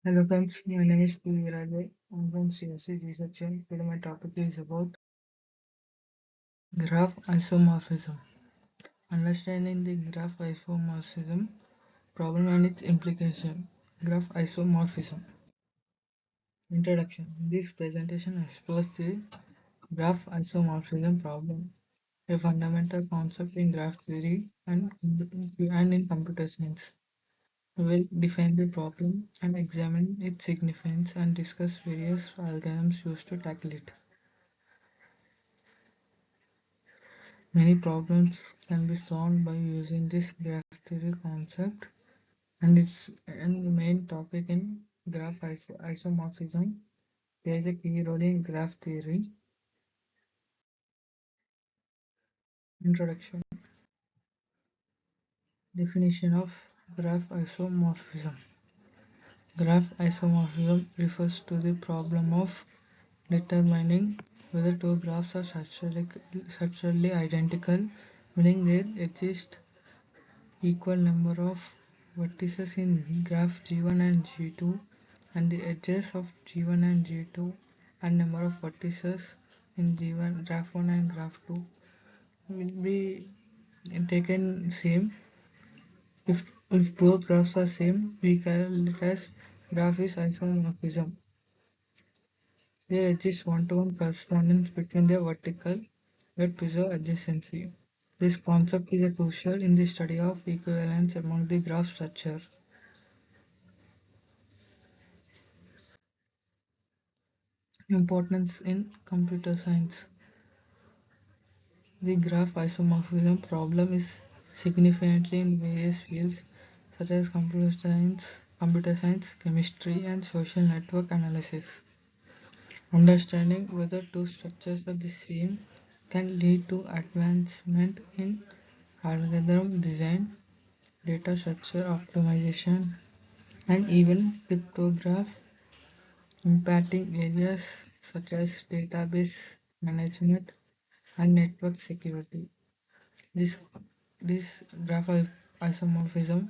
Hello friends, my name is P. Virajay. I'm from CSC Research and today my topic is about graph isomorphism. Understanding the graph isomorphism problem and its implication. Graph isomorphism. Introduction. This presentation explores the graph isomorphism problem, a fundamental concept in graph theory and in computer science. We will define the problem and examine its significance and discuss various algorithms used to tackle it. Many problems can be solved by using this graph theory concept, and the main topic in isomorphism plays a key role in graph theory. Introduction. Definition of graph isomorphism. Graph isomorphism refers to the problem of determining whether two graphs are structurally identical, meaning there exist equal number of vertices in graph G1 and G2 and the edges of G1 and G2 and number of vertices in G1, graph 1 and graph 2 will be taken same. If both graphs are same, we call it as graph is isomorphism. There exists one-to-one correspondence between their vertical that preserve adjacency. This concept is crucial in the study of equivalence among the graph structure. Importance in computer science. The graph isomorphism problem is significantly in various fields such as computer science, chemistry, and social network analysis. Understanding whether two structures are the same can lead to advancement in algorithm design, data structure optimization, and even cryptography, impacting areas such as database management and network security. This this graph isomorphism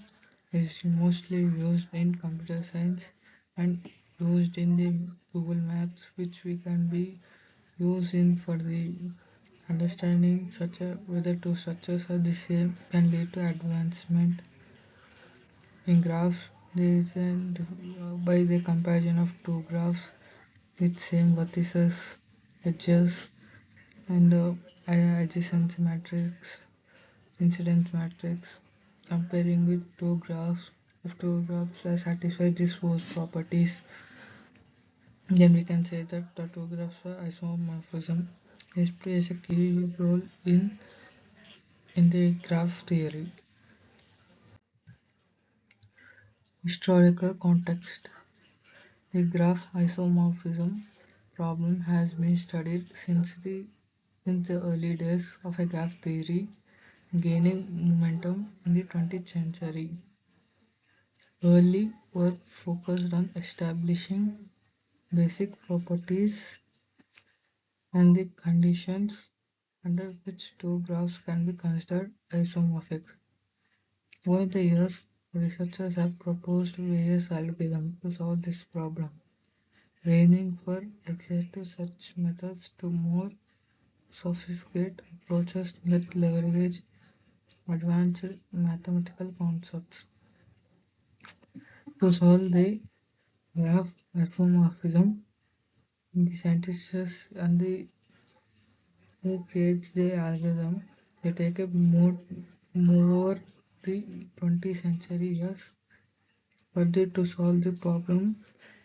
is mostly used in computer science and used in the Google Maps, which we can be using for the understanding such a whether two structures are the same can lead to advancement in graphs. There is by the comparison of two graphs with same vertices, edges, and adjacency matrix, incidence matrix, comparing with two graphs. If two graphs satisfy these four properties, then we can say that the two graphs are isomorphism. This plays a key role in the graph theory. Historical context. The graph isomorphism problem has been studied since the early days of a graph theory, gaining momentum in the 20th century. Early work focused on establishing basic properties and the conditions under which two graphs can be considered isomorphic. Over the years, researchers have proposed various algorithms to solve this problem, ranging from exact search methods to more sophisticated approaches that leverage advanced mathematical concepts. To solve the graph isomorphism, the scientists and the who creates the algorithm, they take a more the 20th century years further to solve the problem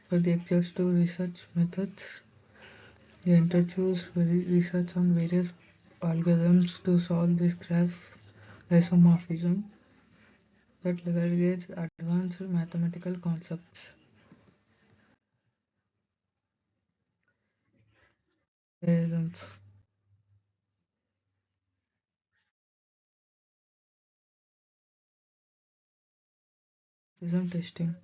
for the exhaustive research methods. They introduce research on various algorithms to solve this graph isomorphism that leverages advanced mathematical concepts. Algorithms. Isomorphism testing.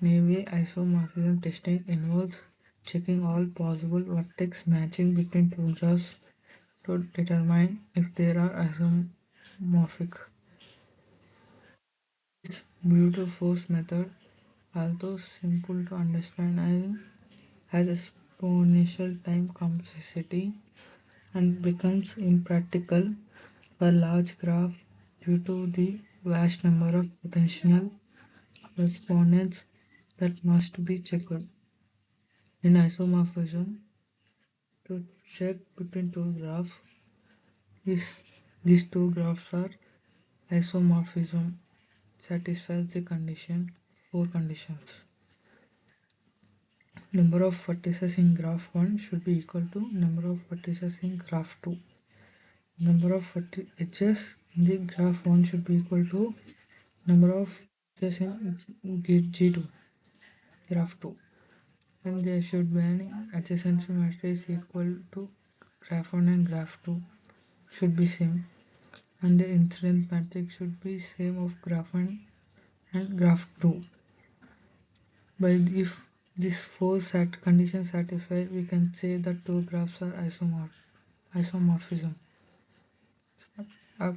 Naive isomorphism testing involves checking all possible vertex matching between two graphs to determine if they are isomorphic. This brute force method although simple to understand and has exponential time complexity and becomes impractical for large graph due to the vast number of potential exponents that must be checked. In isomorphism, to check between two graphs, is these two graphs are isomorphism satisfies the condition four conditions. Number of vertices in graph 1 should be equal to number of vertices in graph 2. Number of edges in the graph 1 should be equal to number of edges in G2 graph 2, and there should be an adjacency matrix equal to graph 1 and graph 2 should be same, and the incidence matrix should be same of graph 1 and graph 2. But if these four conditions satisfied, we can say that two graphs are isomorphism.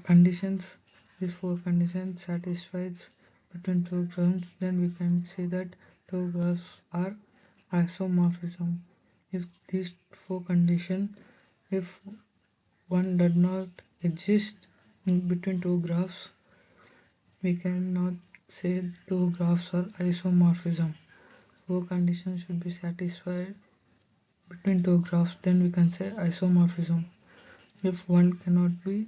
Conditions, these four conditions satisfies between two graphs, then we can say that two graphs are isomorphism. If these four conditions, if one does not exist in between two graphs, we cannot say two graphs are isomorphism. Four conditions should be satisfied between two graphs, then we can say isomorphism. If one cannot be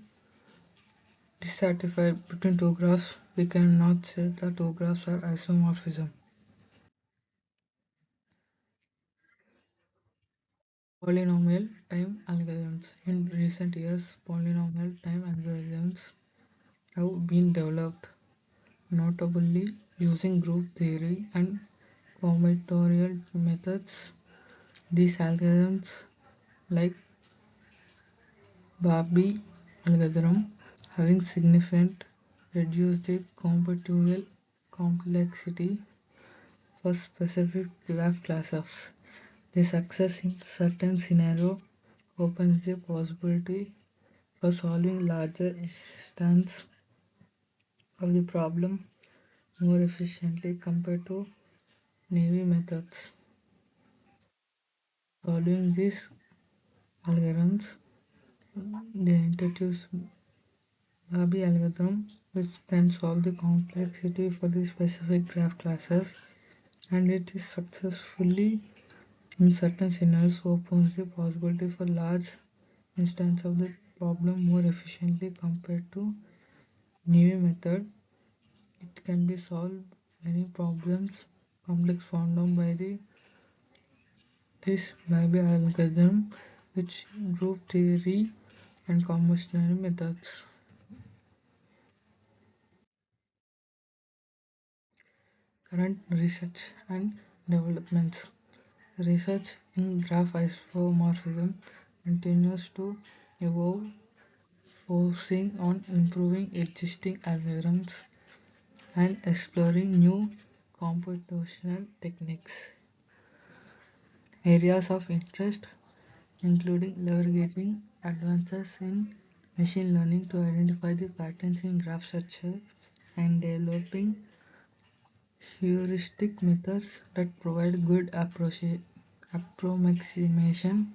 dissatisfied between two graphs, we cannot say the two graphs are isomorphism. Polynomial time algorithms. In recent years, polynomial time algorithms have been developed, notably using group theory and combinatorial methods. These algorithms, like Barbie algorithm, having significant reduced the computational complexity for specific graph classes. The success in certain scenario opens the possibility for solving larger instances of the problem more efficiently compared to naive methods. Solving these algorithms, they introduce Barbie algorithm which can solve the complexity for the specific graph classes, and it is successfully in certain scenarios opens the possibility for large instances of the problem more efficiently compared to new method. It can be solved many problems complex found out by this Barbie algorithm, which group theory and combinatorial methods. Current research and developments. Research in graph isomorphism continues to evolve, focusing on improving existing algorithms and exploring new computational techniques. Areas of interest including leveraging advances in machine learning to identify the patterns in graph structure and developing heuristic methods that provide good approximation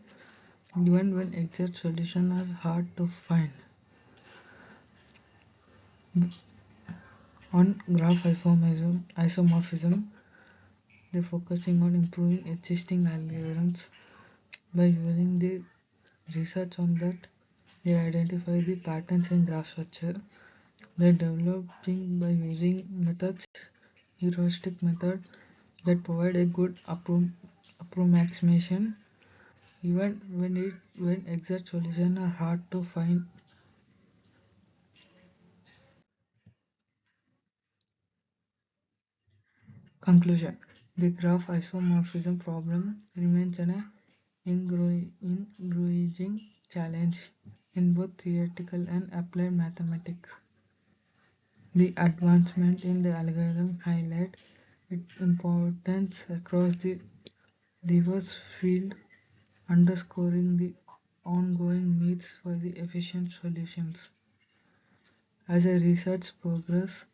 even when exact solutions are hard to find. On graph isomorphism, they focusing on improving existing algorithms by using the research on that. They identify the patterns in graph structure. They developing by using methods, heuristic method that provide a good approximation even when exact solutions are hard to find. Conclusion: the graph isomorphism problem remains an ingriguing challenge in both theoretical and applied mathematics. The advancement in the algorithm highlight its importance across the diverse field, underscoring the ongoing needs for the efficient solutions. As a research progress,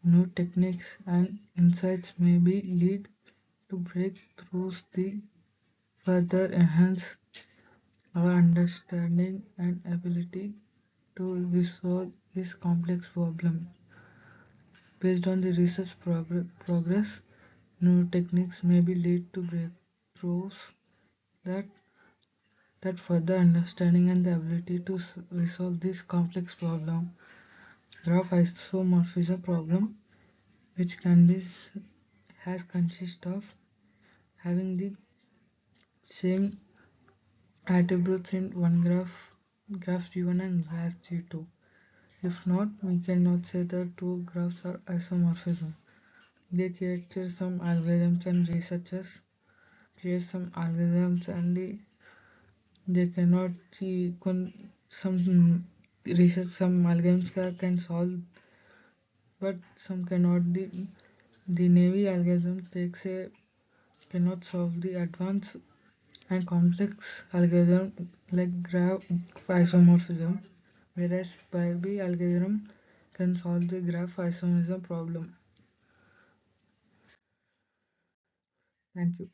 New techniques and insights may be lead to breakthroughs that further enhance our understanding and ability to resolve this complex problem. Based on the research progress, new techniques may be lead to breakthroughs that further understanding and the ability to resolve this complex problem. Graph isomorphism problem, which can be has consist of having the same attributes in one graph G1 and graph G2. If not, we cannot say that two graphs are isomorphism. They created some algorithms and researchers create some algorithms and they cannot see some research some algorithms can solve but some cannot. The Navy algorithm takes a cannot solve the advanced and complex algorithm like graph isomorphism, whereas Barbie algorithm can solve the graph isomorphism problem. Thank you.